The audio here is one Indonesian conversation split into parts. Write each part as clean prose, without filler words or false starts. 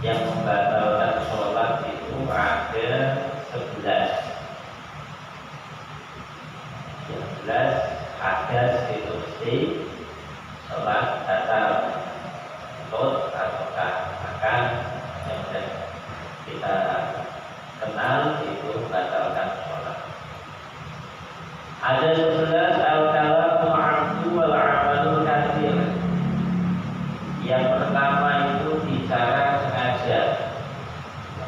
yang membatalkan sholat itu ada 11. Yang 11 hadas itu mesti sholat batal, atau makan yang sudah kita kenal itu batalkan sholat. Ada 11 al-kalamu abdu wal amalul katsir. Yang pertama itu bicara sengaja.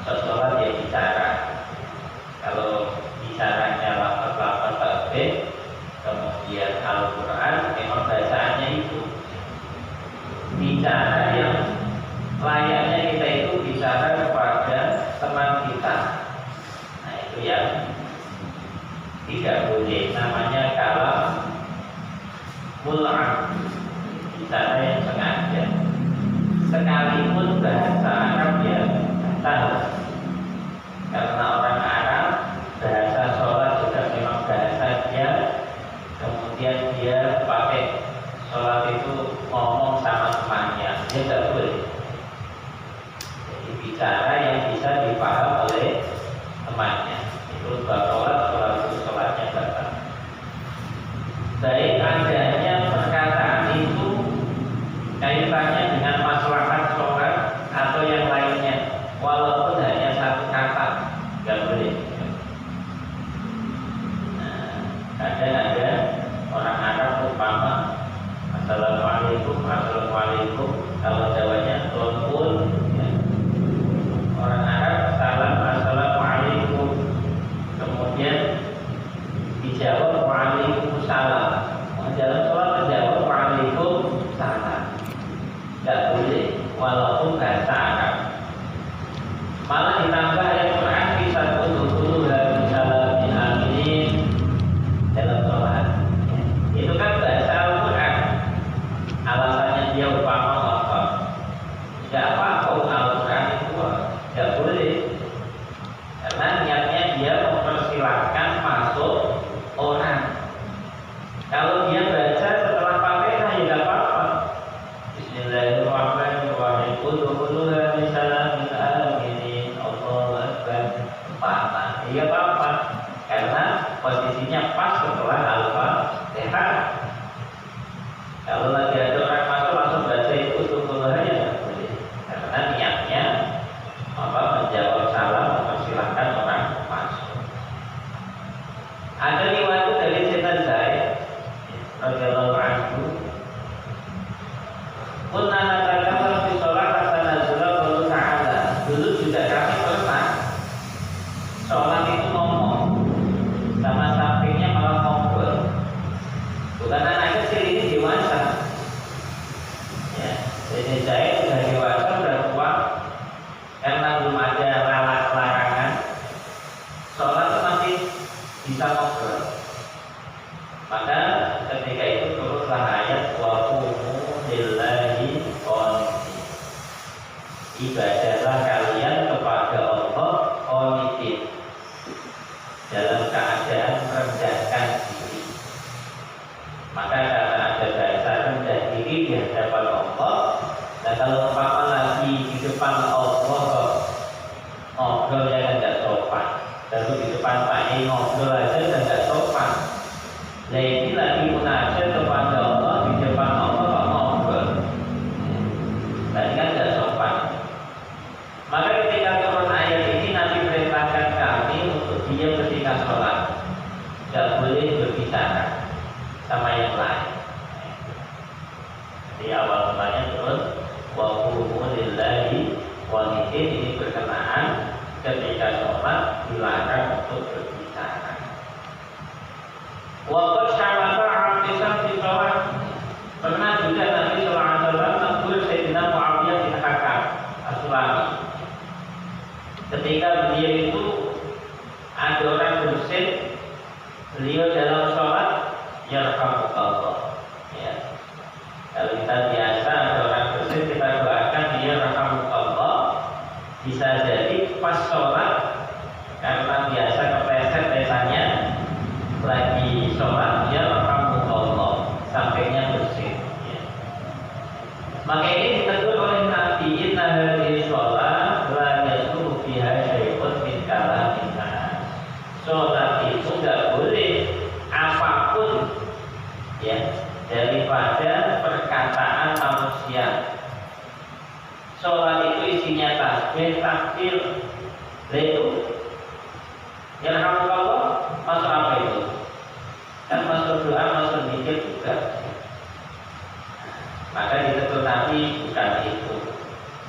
Sholat ya bicara. Kalau bicaranya lafaz-lafaz tasbih, kemudian Al-Quran, memang bacaannya itu bicara yang layaknya kita itu bicara kepada teman kita. Nah itu yang tidak boleh, namanya kalam mul'am, bicara yang sengaja. Sekalipun bahasa Arab ya batal, karena orang Arab bahasa sholat juga memang bahasa dia. Kemudian dia pakai sholat itu ngomong sama temannya, dia tidak boleh. Jadi bicara yang bisa dipaham oleh temannya itu sholat itu sholatnya batal. Baik adanya perkataan itu kaitannya dengan maslahat sholat atau yang lainnya, walaupun hanya satu kata, nggak boleh. Nah, kadang ada orang Arab umpama assalamualaikum, assalamualaikum, kalau Jawanya telepon, ya. Orang Arab salam assalamualaikum, kemudian dijawab waalaikumsalam. Dalam sholat menjawab waalaikumsalam, tidak boleh walaupun bahasa Arab. Malah ditambah ayat Quran bisa dulu salam min aminin dalam sholat. Itu kan bahasa Al-Quran. Alasannya dia umpama ngomong, tidak apa-apa Al-Quran itu tidak boleh, karena niatnya dia mempersilahkan masuk orang. Kalau dia baca setelah Fatihah ya tidak apa-apa. Bismillahirrahmanirrahim. Udkhuluha bisalamin aminin. Allahu akbar. Umpama, iya apa-apa, karena posisinya pas setelah Al-Fatihah. Kalau lagi ada orang masuk langsung baca itu udkhuluha ya tidak boleh, karena niatnya menjawab salam, mempersilahkan orang masuk. Ada riwayat dari Sayyidina Zaid radhiyallahu anhu, "Kunna natakallamu fi shalat hatta nazala qawlu ta'ala." Dulu juga kami pernah sholat itu ngomong, sama sampingnya malah ngobrol. Bukan anak kecil, ini dewasa. Ya, jadi saya sudah dewasa, sudah tua, karena belum ada larangan. Sholat itu masih bisa ngobrol. Maka ketika itu turunlah ayat wa qumu lillahi qanitin. Ibadahlah kalian kepada Allah qanitin, dalam keadaan merendahkan diri. Maka karena ada bahasa rendah diri di hadapan Allah, dan kalau umpama lagi di depan Allah ngobrol yang tidak sopan, lalu di depan Pak Yai ngobrol aja dan tidak sopan. Nah ini lagi munajat kepada Allah, di depan Allah kok ngobrol, tadi kan tidak sopan. Maka ketika turun ayat ini Nabi perintahkan kami untuk diam ketika sholat, tidak boleh berbicara sama yang lain. Jadi awal mulanya turun wa qumu lillahi qanitin, ini berkenaan ketika sholat dilarang untuk berbicara. Waqad syamata abdisan fi sholat. Pernah juga Nabi sallallahu alaihi wasallam menegur Sayyidina Muawiyah bin Hakam As-Sulami. Ketika beliau itu ada orang bersin, beliau dalam sholat yarhamukallah. Ya. Kalau kita biasa ada orang bersin, kita doakan dia yarhamukallah. Bisa jadi pas sholat, karena biasa kepleset biasanya lagi sholat dia yarhamukallah, sampingnya bersin. Ya. Maka ini ditegur oleh Nabi, inna hadhihi sholat isinya tasbih, takbir, itu yang Allah masuk apa itu? Kan masuk doa, masuk zikir juga. Maka diketahui bukan itu.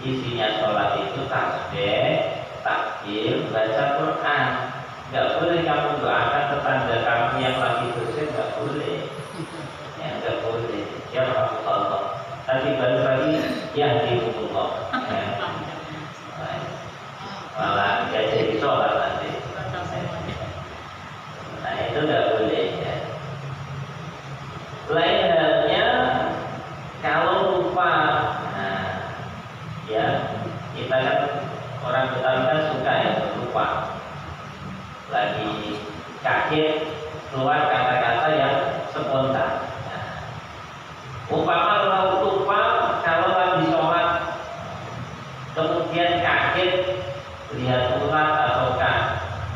Isinya sholat itu tasbih, takbir, baca Quran. Nggak boleh kamu doakan tetangga kamu yang lagi dosen, nggak boleh. Ya nggak boleh. Ya Allah. Tadi baru lagi yang dihukum Allah. Malah dia jadi sholat nanti. Nah itu nggak boleh ya. Lain halnya kalau lupa, nah, ya kita kan orang Betawi kan suka ya lupa, lagi kaget keluar kata-kata yang spontan. Nah, umpama kalau lupa kalau lagi sholat, kemudian kaget lihat ulat ataukah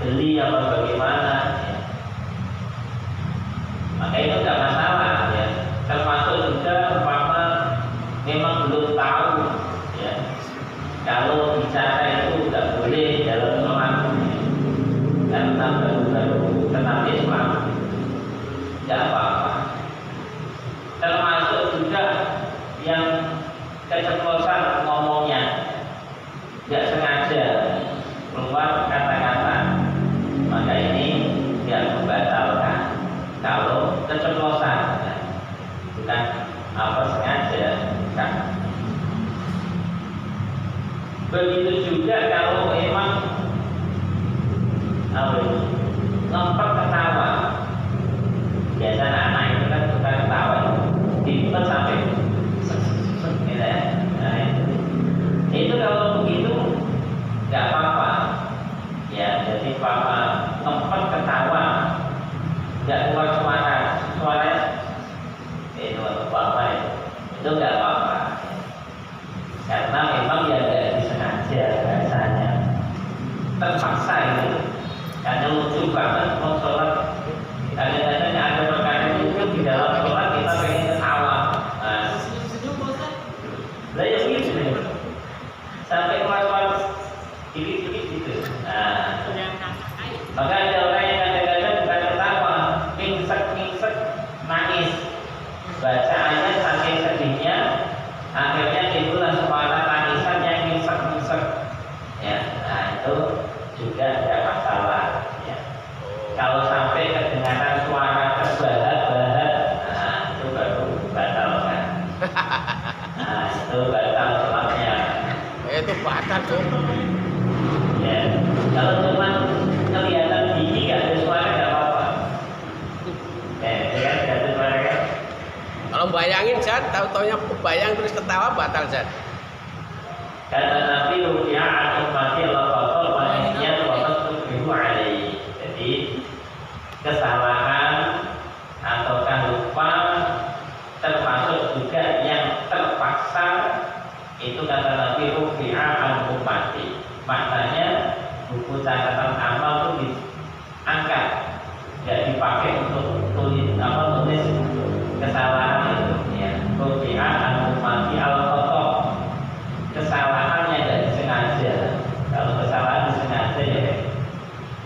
geli apa bagaimana, ya. Maka itu nggak masalah ya. Termasuk juga umpama memang belum tahu ya kalau bicara itu tidak boleh dalam sholat karena baru-baru kenal Islam, tidak apa-apa. Termasuk juga yang keceplosan ngomongnya, tidak sengaja keluar kata-kata, maka ini tidak membatalkan kalau keceplosan ya. Bukan apa sengaja, bukan. Begitu juga kalau memang ngempet ketawa. Biasa anak itu kan suka ketawa, diimpet sampai gitu ya. Nah, itu kalau begitu nggak apa-apa. Ya, jadi papa ngempet ketawa, nggak keluar suara itu apa itu nggak apa-apa karena memang ya nggak disengaja rasanya terpaksa itu karena lucu banget mau sholat kadang-kadang ada perkara itu di dalam sholat kita pengen ketawa lah ya begitu sampai keluar dikit-dikit gitu. Nah maka ada orang yang kadang-kadang bukan ketawa mingsek nangis baca ayat saking sedihnya akhirnya timbullah suara tangisan yang misek-misek ya. Nah itu juga tidak masalah ya. Kalau sampai kedengaran suara terbahak-bahak, nah itu baru batalkan. Nah itu batal sholatnya. Itu batal tuh ya. Kalau cuma kelihatan gigi gak ada suara gak apa-apa ya kan gak ada suara kan. kalau bayangin Zat, tahu-taunya bayang terus ketawa batal Zat. Kata Nabi rupiah ummati Allah batal wanitnya waktu tujuh alaihi. Jadi kesalahan ataukah lupa termasuk juga yang terpaksa itu kata Nabi rupiah ummati. Maknanya buku catatan amal itu diangkat, tidak dipakai untuk tulis kesalahan itu ya. Rupiah ummati al-khata, kesalahan yang tidak disengaja. Kalau kesalahan disengaja ya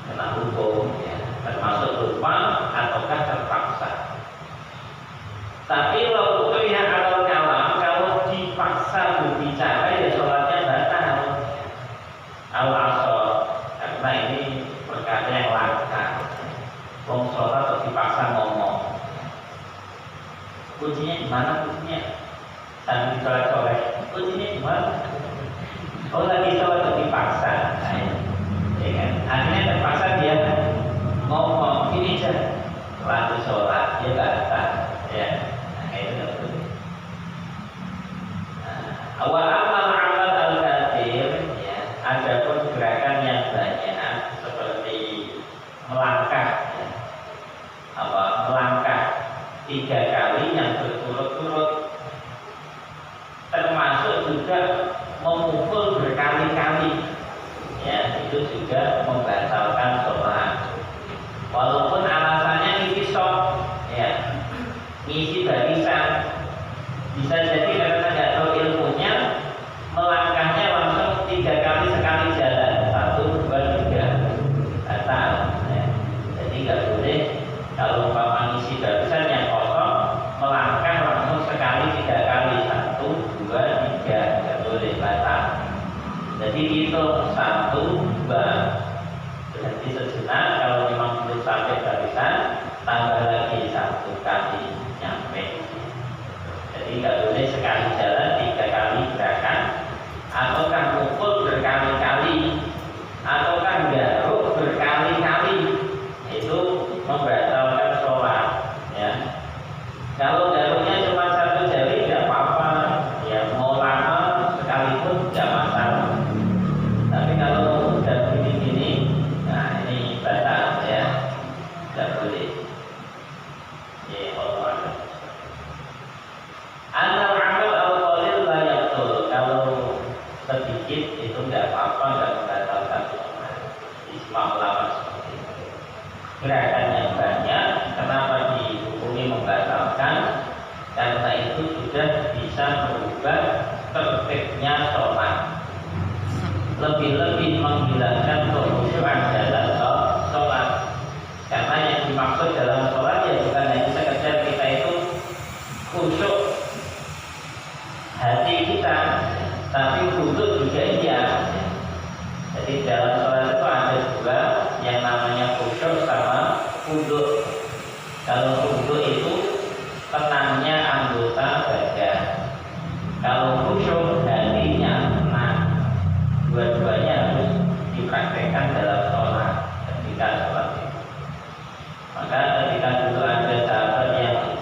kena hukum ya, termasuk lupa ataukah terpaksa. Tapi kalau lihat alal kalam, kalau dipaksa berbicara ya sholatnya batal. Al-asor karena ini perkara yang langka. Wong sholat atau dipaksa ngomong. Kuncinya di mana kuncinya? Sambil dicolek-colek. Kuncinya di mana? Oh lagi sholat atau dipaksa. Nah, ya kan? Akhirnya terpaksa dia ngomong ini aja. Lalu sholat dia batal. Ya, nah itu nggak boleh. Awal amal al-kathir ya, ada pun gerakan yang banyak seperti melangkah ya. Melangkah 3 kali yang berturut-turut, termasuk juga memukul berkali-kali ya, itu juga membatalkan sholat walaupun alasannya ngisi sok ya, ngisi barisan. Bisa jadi karena tidak tahu ilmunya, melangkahnya langsung 3 dihitung 1, 2, berhenti sejenak. Kalau memang belum sampai barisan, tambah lagi 1 kali nyampe. Jadi nggak boleh sekali jalan 3 kali gerakan, ataukah mukul berkali-kali, ataukah garuk berkali-kali. Itu membatalkan sholat. Ya. Kalau garuknya cuma 1 jari tidak apa-apa, ya mau lama sekalipun tidak masalah. Tapi kalau udah gini-gini, nah ini batal ya, tidak boleh. Ya Allah. Anal amal al-qalil la yaqtul. Kalau sedikit itu tidak apa-apa, tidak membatalkan sholat. Ijma' ulama seperti itu. Gerakan yang banyak, kenapa dihukumi membatalkan? Karena itu sudah bisa merubah tertibnya sholat. Lebih-lebih menghilangkan kekhusyuan dalam sholat. Karena yang dimaksud dalam sholat ya bukan hanya sekedar kita itu khusyuk hati kita, tapi khusyuk juga iya. Jadi dalam sholat itu ada 2, yang namanya khusyuk sama khuduk. Kalau khuduk itu tenangnya anggota badan. Kalau khusyuk hatinya tenang. Dua-duanya harus dipraktekkan dalam sholat, ketika sholat itu. Maka ketika dulu ada sahabat yang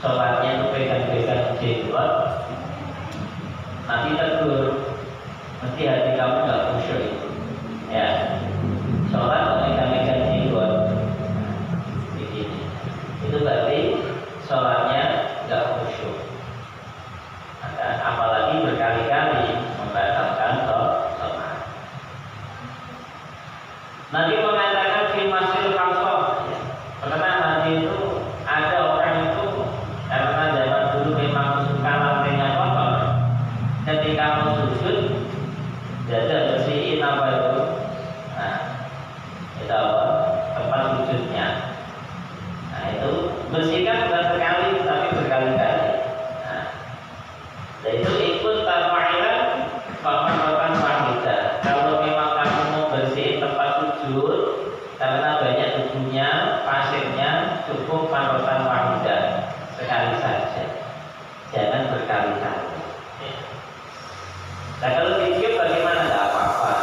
sholatnya itu pegang-pegang jenggot, Nabi tegur, mesti hati kamu nggak khusyuk itu. Ya, sholat megang-megang jenggot, begini. Itu berarti sholatnya nggak khusyuk. Apalagi berkali-kali membatalkan sholat. Nabi mengatakan fi masil kamsoh. Karena Nabi itu ada orang itu karena zaman dulu memang suka lantainya kotor. Ketika mau sujud, dada bersihin apa itu? Nah, itu apa? Tempat sujudnya. Nah itu bersihkan bukan sekali tapi berkali-kali. Dan itu ikut tafa'ilan paman-paman wahidah. Kalau memang kamu mau bersihin tempat sujud karena banyak debunya, pasirnya, cukup parotan wahidah sekali saja. Jangan berkali-kali. Nah kalau ditiup bagaimana? Tidak apa-apa.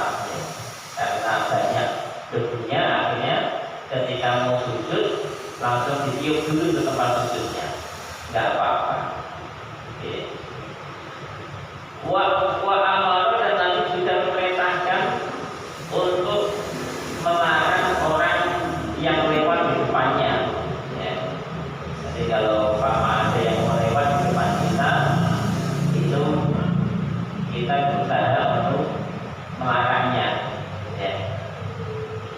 Karena banyak debunya, akhirnya ketika mau sujud langsung ditiup dulu ke tempat sujudnya. Tidak apa-apa. Wa amara, dan Nabi sudah memerintahkan untuk melarang orang yang lewat di depannya. Ya. Jadi kalau ada yang mau lewat di depan kita, itu kita berusaha untuk melarangnya. Ya.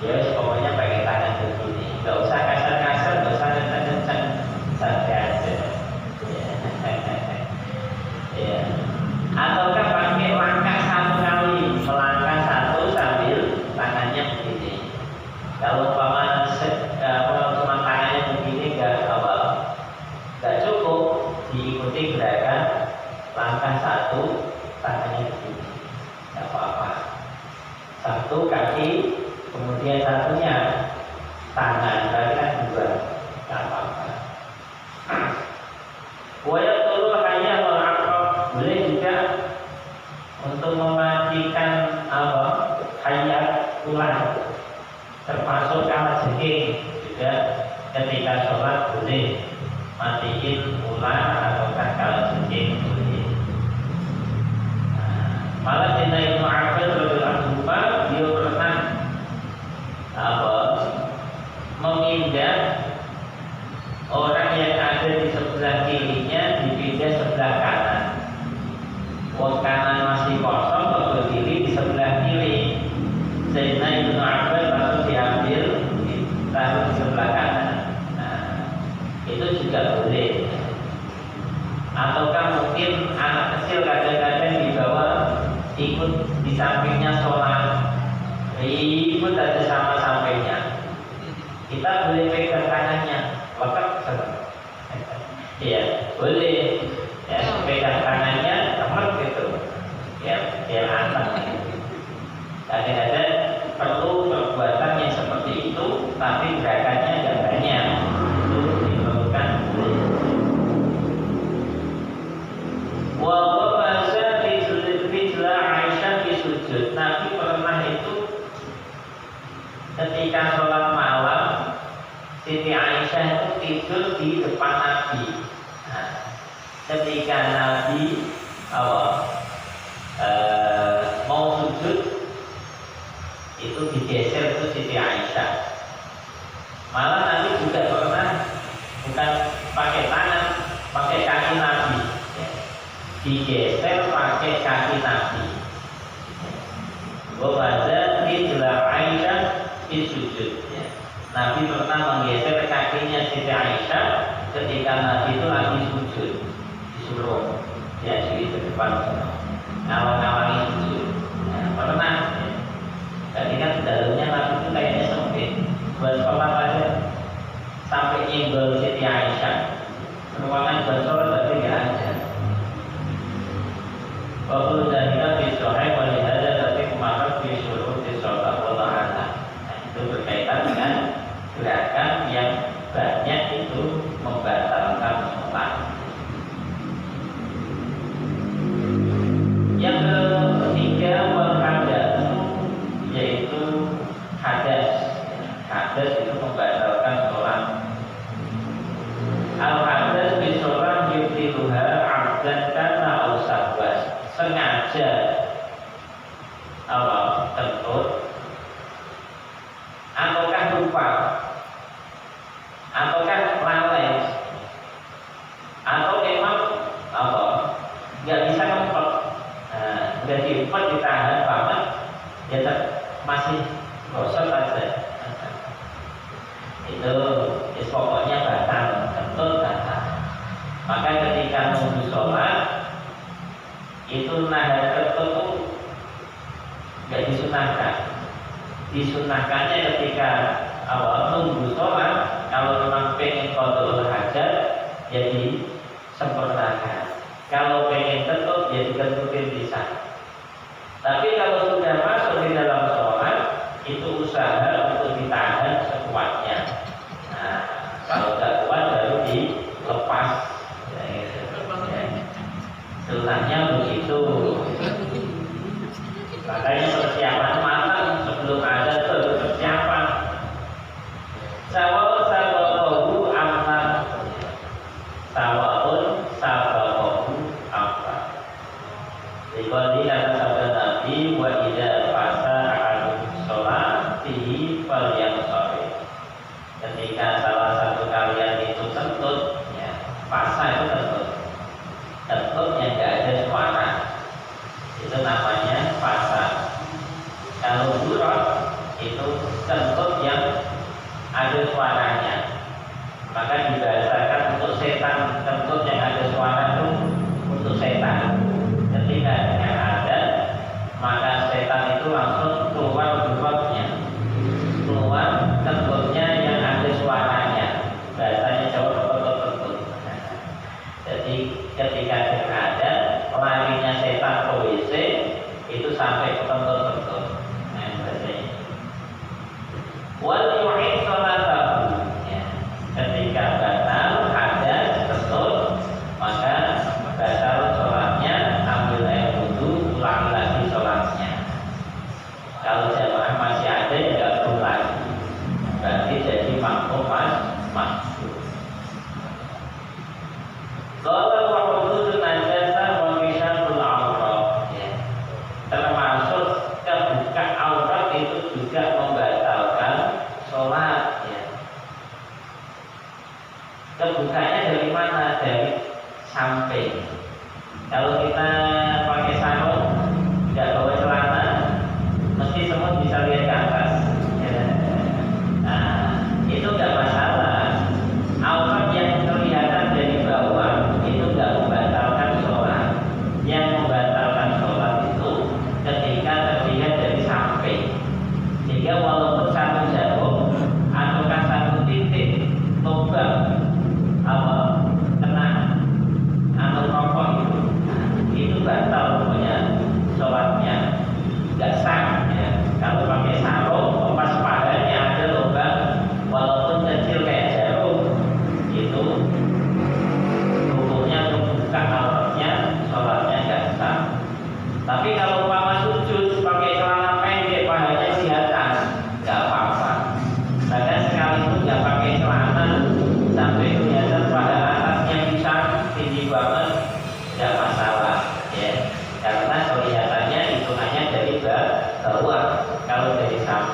Ya, pokoknya pakai tangan begini. Gak usah kasar-kasar, gak usah kencang-kencang, saja aja. Ya. Ataukah pakai langkah 1 kali, melangkah 1 sambil tangannya begini. Kalau cuma tangannya begini gak cukup, diikuti gerakan langkah 1 tangannya begini, gak apa-apa. 1 kaki, kemudian 1-nya tangan, berarti kan 2, gak apa-apa. Wayat turun hanya boleh juga untuk mematikan hayat ular, termasuk kalajengking juga ketika sholat boleh matiin ular atau kalajengking boleh. Malah Sayyidina Ibnu Abbas radhiyallahu anhu dia pernah memindah orang yang ada di sebelah kirinya dipindah sebelah kanan. Pos kanan masih kosong, pos berdiri di sebelah kiri. Sayyidina Ibnu Abbas langsung diambil, taruh di sebelah kanan. Nah, itu juga boleh. Ataukah mungkin anak kecil kadang-kadang dibawa ikut di sampingnya sholat, ikut aja sama sampingnya. Kita boleh pegang tangannya, wakaf sama. Iya, boleh. Ya, pegang tangannya, teman gitu. Ya, biar aman. Kadang-kadang perlu perbuatan yang seperti itu, tapi gerakannya tidak banyak. Itu diperlukan boleh. Wa masa rijla Aisyah di sujud. Nabi pernah itu ketika sholat malam, Siti Aisyah itu tidur di depan Nabi. Nah, ketika Nabi mau sujud, itu digeser itu Siti Aisyah. Malah Nabi juga pernah bukan pakai tangan, pakai kaki Nabi, ya. Digeser pakai kaki Nabi. Wabada rijla Aisyah di sujud, ya. Nabi pernah menggeser kakinya Siti Aisyah ketika Nabi itu lagi sujud, disuruh ya di depan ngawang-ngawangi sujud. Nah, pernah. Ya. Tadi kan dalamnya Nabi itu kayaknya sempit, buat sholat aja sampai nyenggol Siti Aisyah. Ruangan buat sholat berarti nggak ada. Waktu jadinya bisohai walihada tapi kemarin disuruh disolat Allah. Nah, itu berkaitan dengan gerakan yang banyak itu membatalkan sholat. Yang ketiga yaitu hadas. Hadas itu membatalkan sholat. Al hadas bisolat yubtiluha abdan kana ausabwas. Sengaja Allah kentut ataukah lupa ataukah lalai atau memang nggak bisa ngempet. Udah diempet ditahan banget ya masih gosok aja. Itu pokoknya batal, kentut batal. Maka ketika nunggu sholat itu nahan kentut itu nggak disunahkan. Disunahkannya ketika awal nunggu sholat, kalau memang pengen qadul hajat jadi sempurnakan. Kalau pengen kentut ya dikentutin bisa. Tapi kalau sudah masuk di dalam sholat, itu usaha untuk ditahan sekuatnya. Nah, kalau tidak kuat baru dilepas. Ya, gitu. Ya. Sunahnya begitu. Makanya persiapan matang sebelum ada itu persiapan. Sawabu amma. Sawabun sababu apa? Dikali kata sabda Nabi wa idza fasa ahadun sholatihi falyansharif. Ketika salah satu kalian itu kentut, ya, fasa itu kentut. Kentut yang tidak ada suara, itu namanya fasa.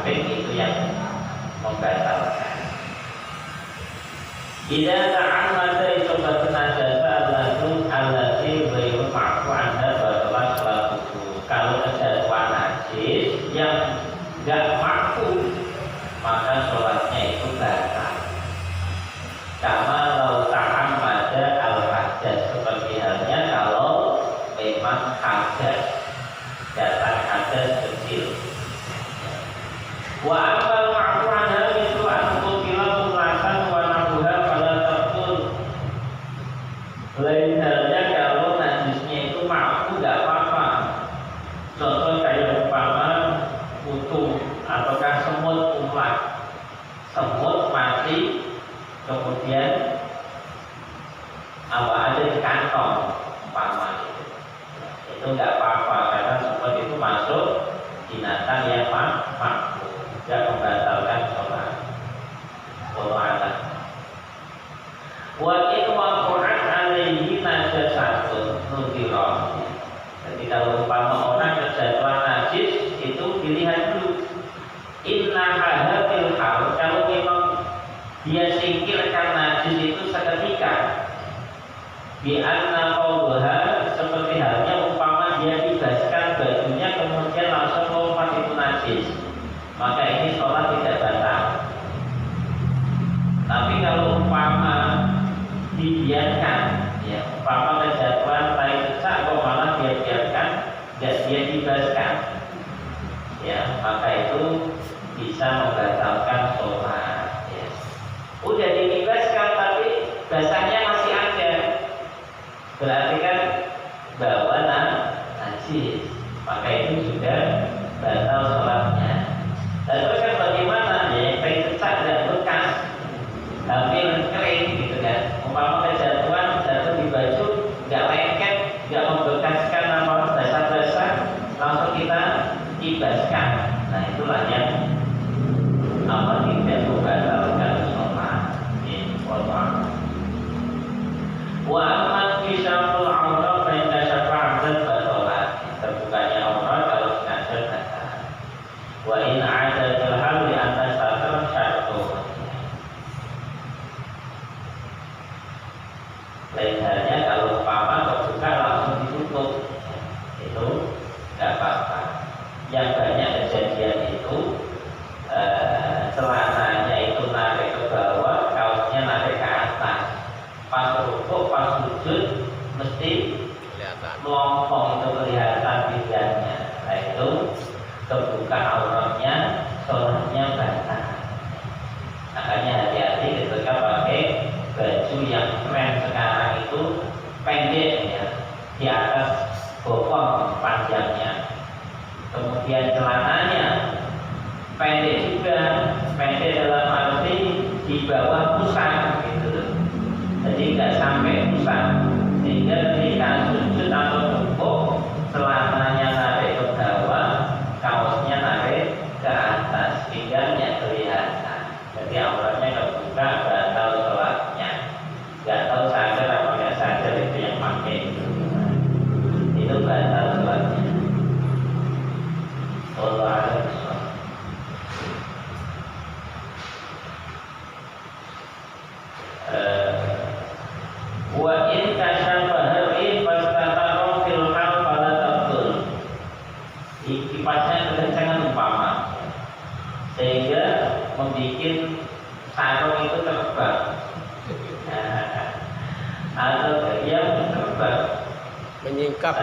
samping itu yang membatalkan. Ida ta'amada isobatun najasa allati ghairu ma'fu anda batalah salatuhu. Kalau kejatuhan najis yang enggak ma'fu, maka sholatnya itu batal. Kama lau ta'amada al-hadas, seperti halnya kalau memang hadas, datang hadas kecil. Wa amal ma'fu anha itu an-qutila mulasan wa nabuha pada tertul. Lain halnya kalau najisnya itu ma'fu gak apa-apa. Contoh kayak umpama kutu ataukah semut umat. Semut mati kemudian ada di kantong umpama itu nggak apa-apa karena semut itu masuk binatang yang mampu tidak membatalkan sholat. Wallahu a'lam. Wa in waqa'at alaihi najasatun nudirah. Jadi kalau umpama orang kejatuhan najis itu dilihat dulu. Inna hadhil hal, kalau memang dia singkirkan najis itu seketika. Bi anna qawluha, seperti halnya umpama dia bebaskan bajunya kemudian langsung lompat itu najis, maka ini sholat tidak batal. Tapi kalau umpama dibiarkan, ya umpama kejatuhan tai cecak kok malah dia biarkan, tidak dia bebaskan, ya maka itu bisa membatalkan sholat. Ya. Udah dibebaskan tapi basahnya masih ada, berarti kan bawa najis, maka itu sudah batal sholatnya. Dan terus kan bagaimana ya, tai cecak dan bekas hampir kering gitu kan, umpama kejatuhan jatuh di baju nggak lengket, nggak membekaskan apa basah-basah, langsung kita ibaskan. Nah itulah yang apa tidak membatalkan sholat. Wa aman bisyaful aurat perintah syafa'at dan batolat, terbukanya aurat kalau sengaja batal. Wa in ada terhal di atas satar syartu. Lain halnya kalau umpama terbuka langsung ditutup, itu nggak apa-apa. Yang banyak kejadian itu celananya itu narik ke bawah, kaosnya narik ke atas. Pas rukuk, pas sujud mesti melompong, itu kelihatan bidangnya. Nah itu kebuka auratnya, sholatnya batal. Makanya hati-hati ketika pakai baju yang tren sekarang itu pendek ya, di atas bokong panjangnya. Kemudian celananya pendek juga, pendek dalam arti di bawah pusat gitu. Jadi nggak sampai pusat, sehingga ketika sujud atau rukuk celananya narik ke bawah, kaosnya narik ke atas, pinggangnya kelihatan. Jadi auratnya kebuka, batal sholatnya. Nggak tahu sadar apa nggak sadar itu yang pakai itu batal sholatnya. Allah ada sholat. Wa in kasyafaha in fastatara fil hal fala tabtul. Kipasnya kekencangan umpama sehingga membuat sarung itu terbang atau yang terbang menyingkap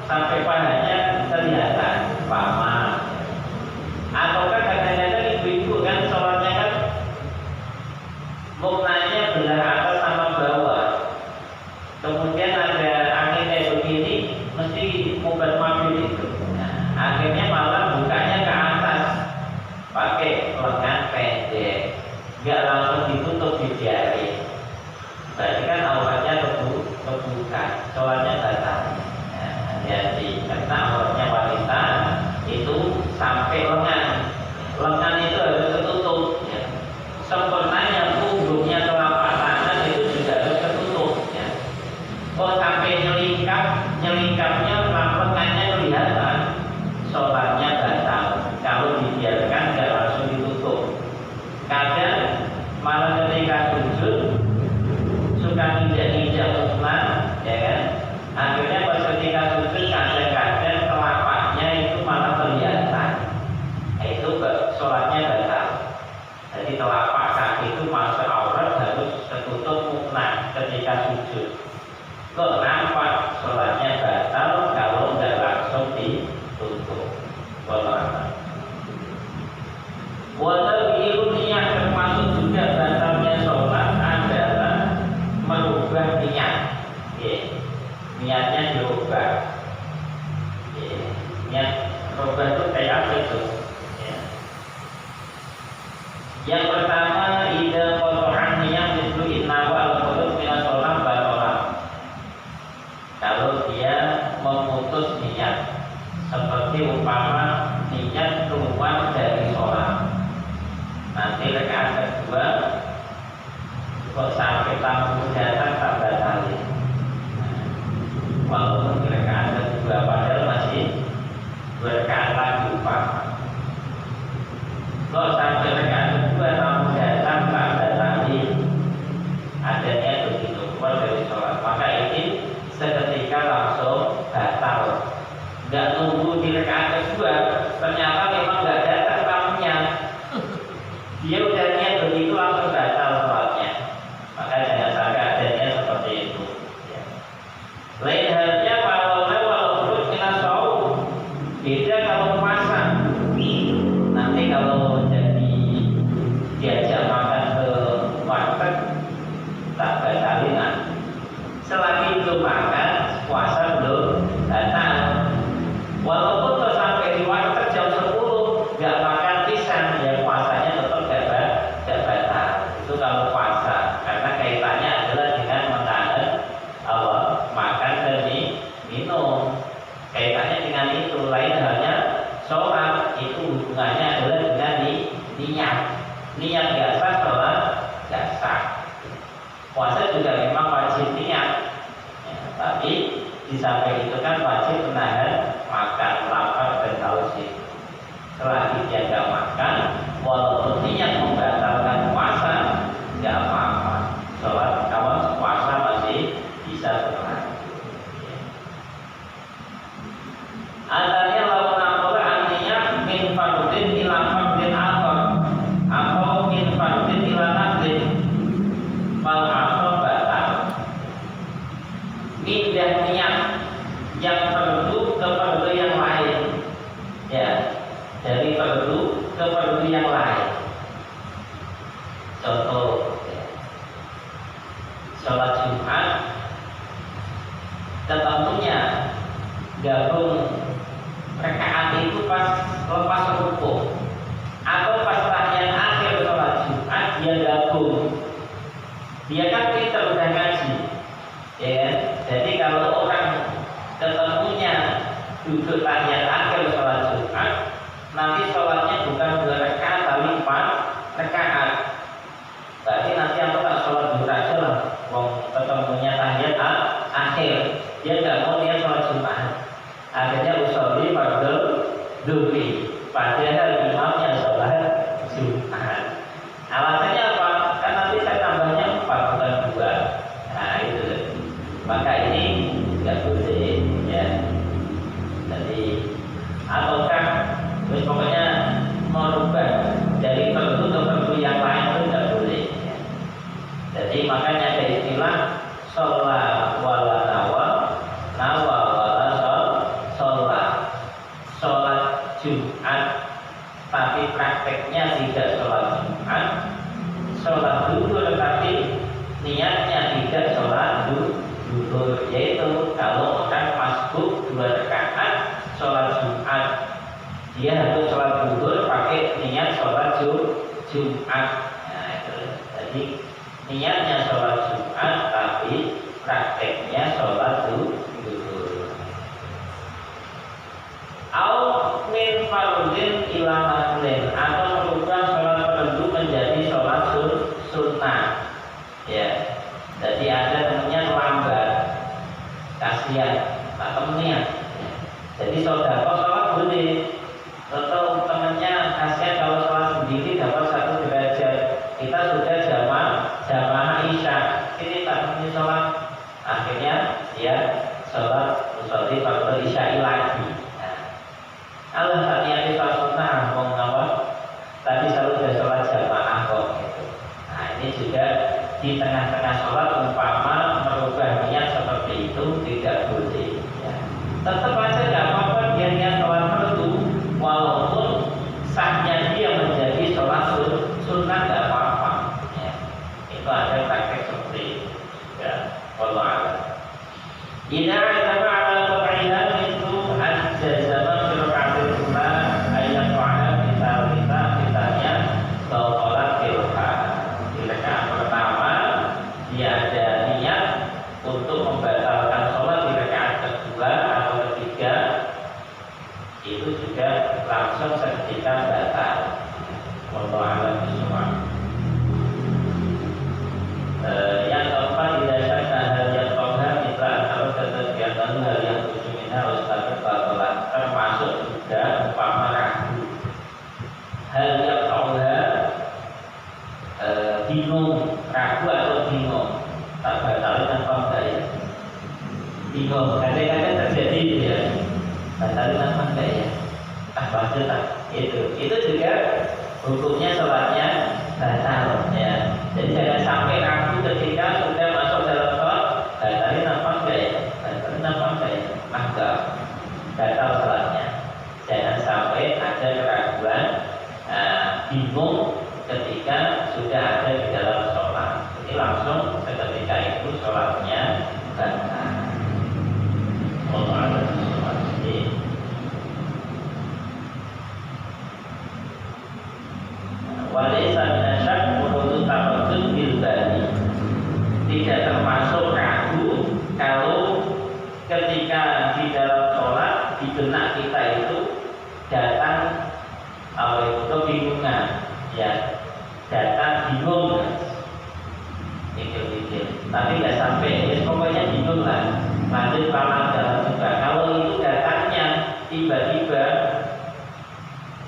sampai pahanya kelihatan umpama. Ataukah kadang-kadang ibu-ibu kan sholatnya kan muknanya belah atas sama bawah, kemudian ada angin kayak begini, mesti mubat mobil itu. Nah, akhirnya malah bukanya ke atas pakai lengan pendek, nggak langsung ditutup di jari. Berarti kan auratnya kebuka, sholatnya batal. Nah, hati-hati karena auratnya wanita cukup. Wallah. Walau niat termasuk juga batalnya sholat adalah merubah niat. Niatnya dirubah. Niat merubah itu kayak apa itu? Yang pertama, ida kotoran niat itu innawa al-qudud minas sholat batolah. Kalau dia memutus niat, seperti umpama niat keluar dari sholat, nanti rakaat kedua kok sampai tamu datang tak batalin, walaupun rakaat kedua padahal masih berrakaat lagi umpama. Kok sampai rakaat kedua tamu datang tak batalin, adanya begitu keluar dari sholat, maka ini seketika langsung batal. Nggak nunggu di rakaat kedua, ternyata memang nggak datang tamunya. Dia udah niat begitu langsung batal sholatnya. Maka jangan sampai adanya seperti itu. Lain halnya walau kita tahu beda kalau puasa. Nanti kalau jadi diajak makan ke warteg tak batalin. Selagi belum makan, puasa belum batal. Walaupun kalau sampai di warteg jam 10 nggak makan pisang, ya puasanya tetap nggak batal. Itu kalau puasa, karena kaitannya adalah dengan menahan makan dan minum. Kaitannya dengan itu. Lain halnya sholat, itu hubungannya adalah dengan niat. Niat nggak sah, sholat nggak sah. Puasa juga memang wajib niat, tapi di samping itu kan wajib menahan makan, lapar dan haus itu. Selagi dia nggak makan, walaupun niat membatalkan puasa, nggak apa-apa. Sholat kalau puasa masih bisa berlanjut. Adanya lawan apola artinya min fardin ila fardin akhar atau min fardin ila nafsin fal akhar batal. Pindah niat yang fardu ke fardu yang lain, ya, dari fardu ke fardu yang lain. Contoh, sholat Jumat, tentunya gabung rakaat itu pas lepas rukuk atau pas tahiyat akhir sholat Jumat dia gabung. Dia kan pintar udah ngaji, ya kan? Jadi kalau orang ketemunya duduk tahiyat akhir sholat Jumat, nanti sholatnya bukan 2 rakaat tapi 4 rakaat. Berarti nanti aku tak sholat 2 aja lah. Wong ketemunya tahiyat akhir, dia nggak mau dia sholat Jumat. Akhirnya usolli fardhu dhuhri, padahal imamnya sholat Jumat. Alasannya apa? Kan nanti saya tambahnya 4 bukan 2. Nah itu. Maka ini nggak boleh, ya. Jadi ataukah pokoknya merubah dari fardu ke fardu yang lain itu nggak boleh, ya. Jadi makanya ada istilah sholat wala nawa wala sholat Jumat, tapi prakteknya tidak sholat Jumat. Sholat duhur tapi niatnya tidak sholat duhur, yaitu kalau orang masbuk 2 rakaat sholat Jumat, dia harus sholat duhur pakai niat sholat Jumat. Nah, itu. Jadi niatnya sholat Jumat tapi prakteknya sholat duhur. Au min fardin ila naflin, atau merubah sholat fardu menjadi sholat sunnah, ya. Jadi ada temennya lambat, kasihan, tak temennya. Jadi saudara sholat boleh, atau temennya kasihan kalau sholat sendiri dapat 1 derajat. Kita sudah jamaah isya, ini tak temennya sholat, akhirnya dia sholat usolli fardhu isya lagi. Allah tak niati sholat sunnah, ngomong apa? Tadi selalu sudah sholat jamaah kok, gitu. Nah ini juga di tengah-tengah sholat umpama merubah niat seperti itu tidak boleh, ya. Tetap aja nggak apa-apa dia niat sholat fardu itu juga langsung seketika batal. Wallahu a'lam bishawab. Yang keempat, tidak syakka hal yang qawha mitra antara kegiatan hal yang tujuminha ustadz batalan, termasuk juga umpama ragu. Hal yang qawha bingung, ragu atau bingung, tak batalin apa enggak ya? Bingung, kadang-kadang terjadi itu ya, batalin apa enggak ya? Baca tak? Itu juga hukumnya sholatnya batal ya. Jadi jangan sampai ragu ketika sudah masuk dalam sholat, batalin apa enggak ya? Batalin apa enggak ya? Enggak, batal sholatnya. Jangan sampai ada keraguan, bingung ketika sudah ada di dalam sholat. Jadi langsung seketika itu sholatnya batal. Allah ada sholat ini. Walaysa minasyak wudu tawaddud bil bani. Tidak termasuk ragu kalau ketika di dalam sholat di benak kita itu datang kebingungan, ya, datang bingung, mikir-mikir, tapi nggak sampai, ya pokoknya bingung lah, lanjut paman dalam juga. Kalau itu datangnya tiba-tiba,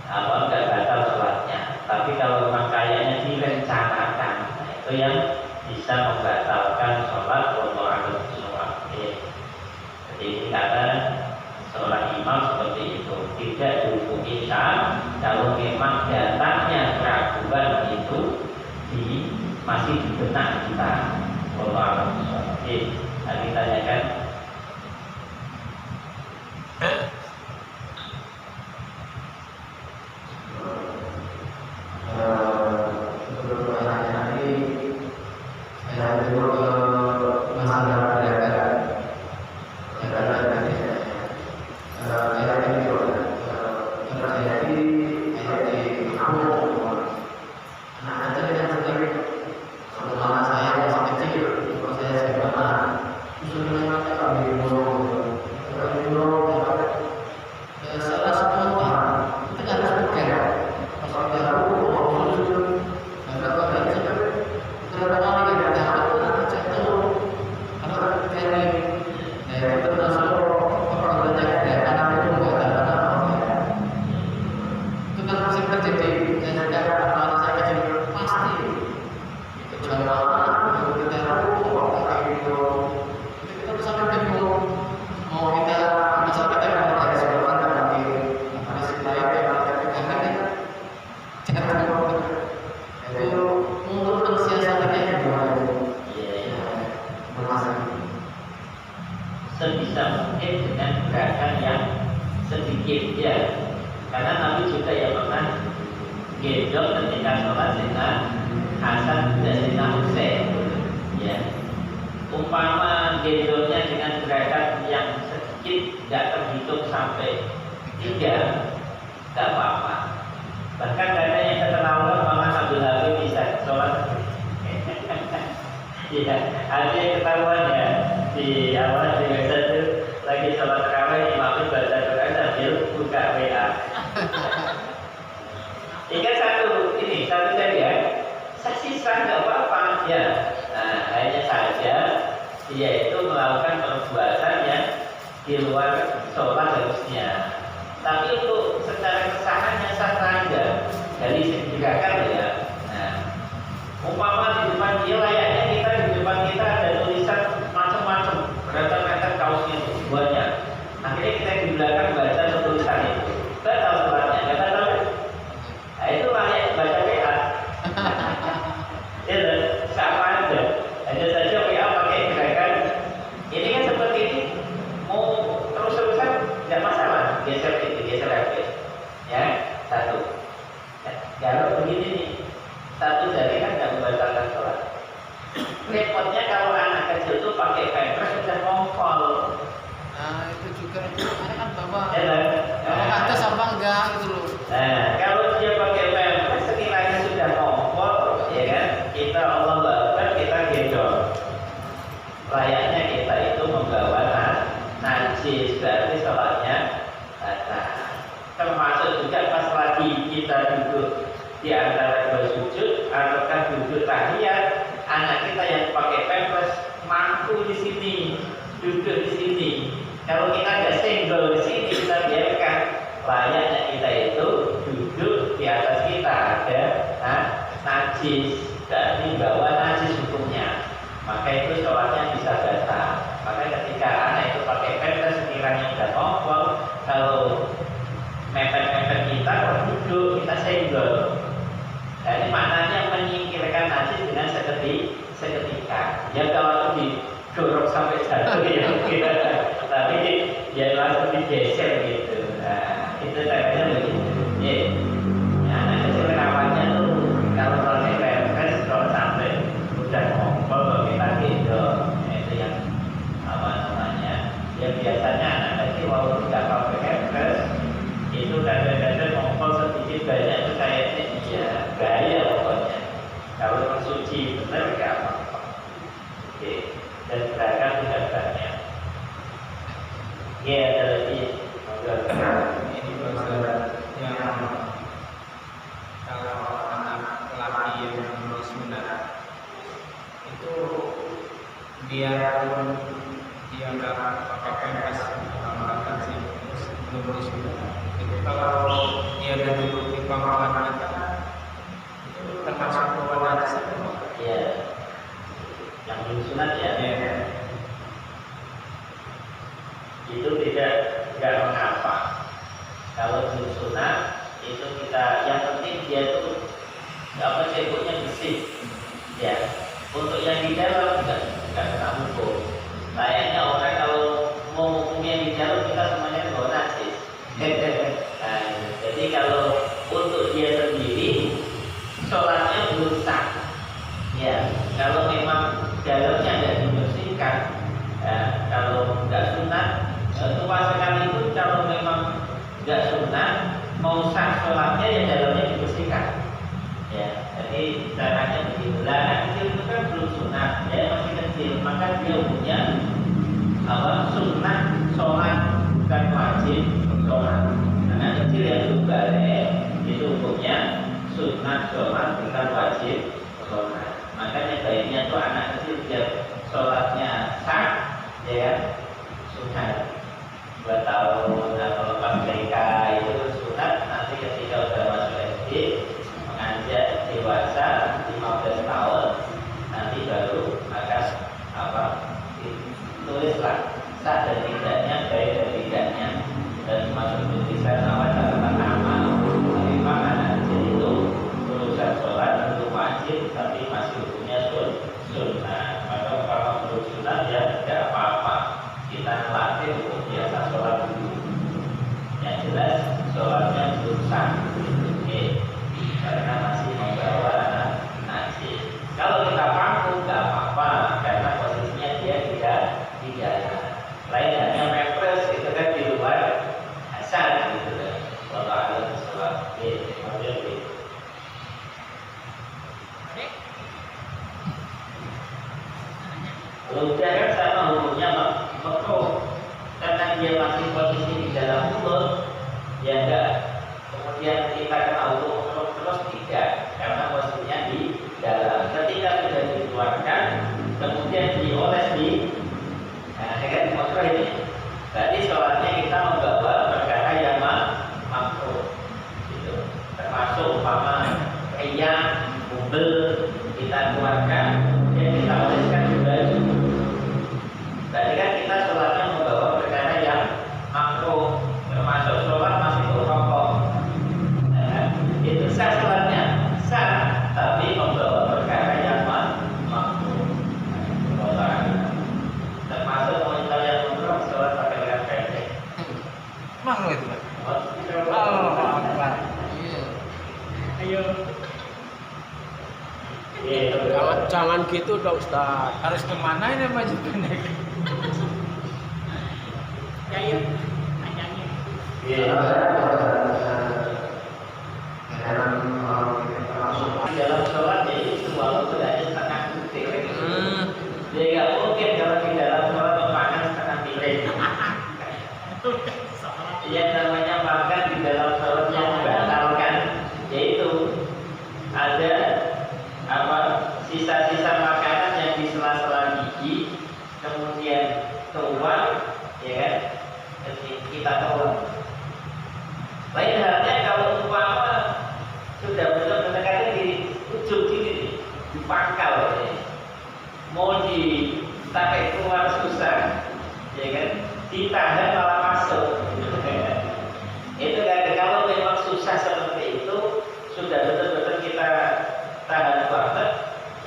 nggak batal sholatnya. Tapi kalau memang kayaknya direncanakan, nah itu yang bisa membatalkan sholat. Wallahu a'lam bishawab. Jadi ini kata seorang imam seperti itu, tidak dihukumi syar'i kalau memang datangnya keraguan itu masih di benak kita. Wallahu a'lam bishawab. Tadi tanyakan. Sebisa mungkin dengan gerakan yang sedikit ya, karena Nabi juga yang pernah gendong ketika sholat dengan Hasan dan Sayyidina Husain ya. Umpama gendongnya dengan gerakan yang sedikit, tidak terhitung sampai 3, tidak apa-apa. Bahkan ada yang keterlaluan, malah Abdul Habib bisa sholat ya, ada yang ketahuan ya, di awal di Gaza itu lagi sholat tarawih, imamnya baca Quran sambil buka WA. Ingat satu saja ya, saksi sah nggak apa-apa ya. Nah, hanya saja dia itu melakukan perbuatan yang di luar sholat harusnya. Tapi untuk secara kesahannya sah saja dari segi gerakan ya. Nah, umpama di depan dia layaknya di depan kita ada tulisan macam-macam, beragam-ragam kaosnya itu banyak. Akhirnya kita di belakang baca tulisan itu, batal sholatnya, nggak batal kan? Nah itu layak baca WA. Ya, sama aja. Hanya saja WA pakai gerakan. Ini kan seperti ini, mau terus-terusan nggak masalah, geser itu, geser lagi. Ya, satu. Kalau begini nih, satu jari kan nggak membatalkan sholat. Repotnya kalau anak kecil itu pakai pampers sudah ngongkol. Nah itu juga ini kan bapak. Ya kan? Atas apa enggak gitu loh. Nah kalau dia pakai pampers sekiranya sudah ngongkol, ya kan? Kita Allah Akbar, kita gendong. Layaknya kita itu membawa najis, berarti sholatnya batal. tadi kita duduk di antara dua sujud, ataukah duduk tahiyat, anak kita yang pakai pampers mampu di sini, duduk di sini. Kalau kita nggak single di sini, kita biarkan. Layaknya kita itu duduk di atas kita ada najis, berarti bawa najis hukumnya. Maka itu sholatnya bisa batal. Maka ketika anak itu pakai pampers sekiranya udah kompor, kalau mepet-mepet kita kalau duduk kita single. Jadi maknanya menyingkirkan najis dengan seketika. Ya kalau didorong sampai jatuh ya kita, tapi ya langsung digeser gitu. Nah, itu caranya begitu. Ya, anak kecil rawannya tuh kalau pakai pampers kalau sampai udah ngompol kalau kita gendong, itu yang apa namanya? Ya biasanya anak kecil walaupun tidak pakai pampers itu kadang-kadang ngompol sedikit banyak itu kayaknya iya bahaya pokoknya. Kalau mensuci benar nggak apa-apa. Oke, dan gerakan tidak banyak. Ya ada lagi. Ini yang kalau anak laki yang belum sunat itu biarpun dia nggak pakai pampers atau sih belum sunat itu kalau dia ada duduk di pangkalan kita itu termasuk bawa najis. Iya. Yang belum sunat ya. Iya. Itu tidak mengapa. Kalau belum sunat itu kita yang penting dia tuh apa ceboknya bersih. Ya. Untuk yang di dalam enggak kena hukum. Layaknya orang kalau mau hukumnya di dalam kita semuanya bawa najis. Nah, jadi kalau untuk dia sendiri sholatnya belum sah. Ya, kalau memang dalamnya tidak dibersihkan, kalau nggak sunat, tua sekalipun kalau memang nggak sunat, mau sah sholatnya ya dalamnya dibersihkan. Ya, jadi caranya begitu. Lah, anak kecil itu kan belum sunat, ya masih kecil, maka dia punya apa sunat sholat bukan wajib sholat. Anak kecil yang belum balik itu hukumnya sunat sholat bukan wajib sholat. Makanya baiknya tuh anak kecil biar sholatnya sah, ya sunat 2 tahun atau lepas TK itu sunat. Nanti ketika udah masuk SD menganjak dewasa 15 tahun nanti baru akan apa tulislah sah dan tidaknya, baik dan tidaknya, dan masuk tulisan awal catatan amal. Tapi anak kecil itu urusan sholat belum wajib tapi masih hukumnya sunnah. Maka kalau belum sunnah ya tidak apa-apa, kita latih untuk biasa sholat dulu. Yang jelas sholatnya belum sah, karena masih membawa najis. Kalau kita mampu nggak apa-apa, karena posisinya dia tidak di dalam. Lain hanya pampers itu kan di luar asal gitu kan. Kalau ada sholat, kemudian gitu. Udah kan sama hukumnya makruh, karena dia masih posisi di dalam mulut, ya enggak. Kemudian kita kena hukum terus tidak, karena posisinya di dalam. Ketika sudah dikeluarkan, kemudian dioles di, nah ini kan makruh ini. Berarti sholatnya kita membawa perkara yang makruh, gitu. Termasuk umpama riak, bubel kita keluarkan, kemudian kita oleskan di baju. Berarti kan kita sholatnya membawa perkara yang makruh, termasuk sholat masih berrokok. Itu sah sholatnya, sah, tapi membawa perkara yang makruh. Termasuk wanita yang umroh sholat pakai lengan pendek. Makruh itu Pak. Ayo. Jangan gitu dong Ustaz. Harus kemana ini baju pendek? Ayo. Tanyanya. Di dalam sholat jadi semua waktu ada setengah detik. Dia nggak mungkin kalau di dalam sholat makan setengah piring. Yang namanya makan di dalam sholat yang membatalkan Lain halnya kalau umpama sudah benar-benar kata di ujung sini di pangkal ini, mau ditarik keluar susah, ya kan? Ditahan malah masuk. Itu kan kalau memang susah seperti itu, sudah betul-betul kita tahan banget,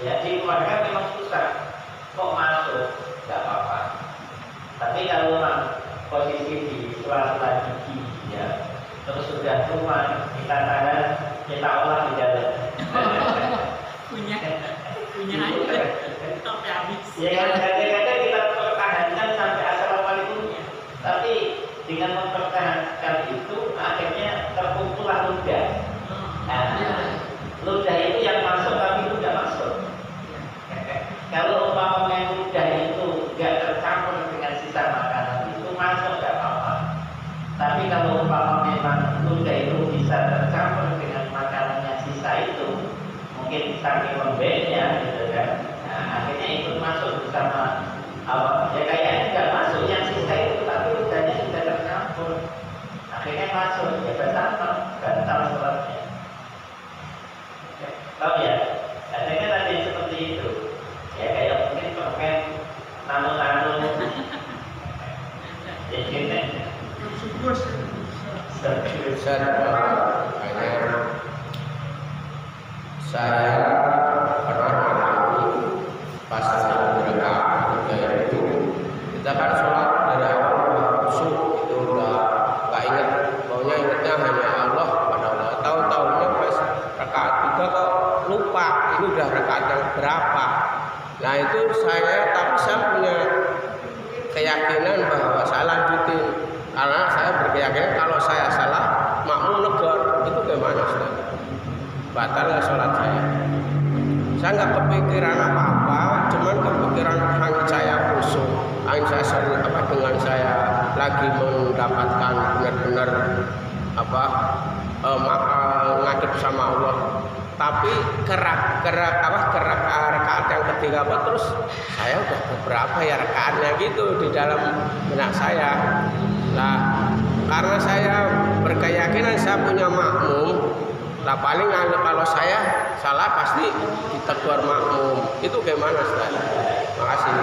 ya dikeluarkan memang susah, kok masuk, nggak apa-apa. Tapi kalau posisi di sela-sela gigi, ya terus sudah keluar, kita tahan, kita olah di dalam. punya aja sampai habis. Ya kan kadang-kadang kita pertahankan sampai assalamualaikumnya, tapi dengan mempertahankan itu akhirnya terkumpullah ludah. Nah, ludah itu yang masuk tapi ludah masuk. Kalau umpamanya ludah itu nggak tercampur dengan sisa makanan itu masuk nggak apa-apa. Tapi kalau umpama memang ludah itu bisa tercampur dengan makanannya sisa itu, mungkin saking lembeknya gitu kan, nah akhirnya ikut masuk bersama apa? Ya kayaknya nggak masuk yang sisa itu, tapi ludahnya sudah tercampur, akhirnya masuk ya bersama, batal sholatnya. Tahu ya? Adanya tadi seperti itu. Ya kayak mungkin permen nano-nano. Ya gitu. Saya pernah mengalami pas berangkat itu kita kan sholat dari awal khusyuk itu udah nggak ingat, maunya ingatnya hanya Allah pada Allah. Tahu-tahunya pas rakaat 3 kok lupa ini udah rakaat yang berapa. Nah itu tapi saya punya keyakinan bahwa saya lanjutin karena saya berkeyakinan kalau saya salah makmum negor itu gimana Ustaz? Batal ya sholat saya. Saya nggak kepikiran apa-apa, cuman kepikiran hanya saya khusyuk, hanya saya dengan saya lagi mendapatkan benar-benar ngadep sama Allah. Tapi kerak rakaat yang ketiga terus saya udah beberapa ya rakaatnya gitu di dalam benak saya. Nah, karena saya berkeyakinan saya punya makmum, lah paling kalau saya salah pasti ditegur makmum. Itu gimana Ustaz? Makasih.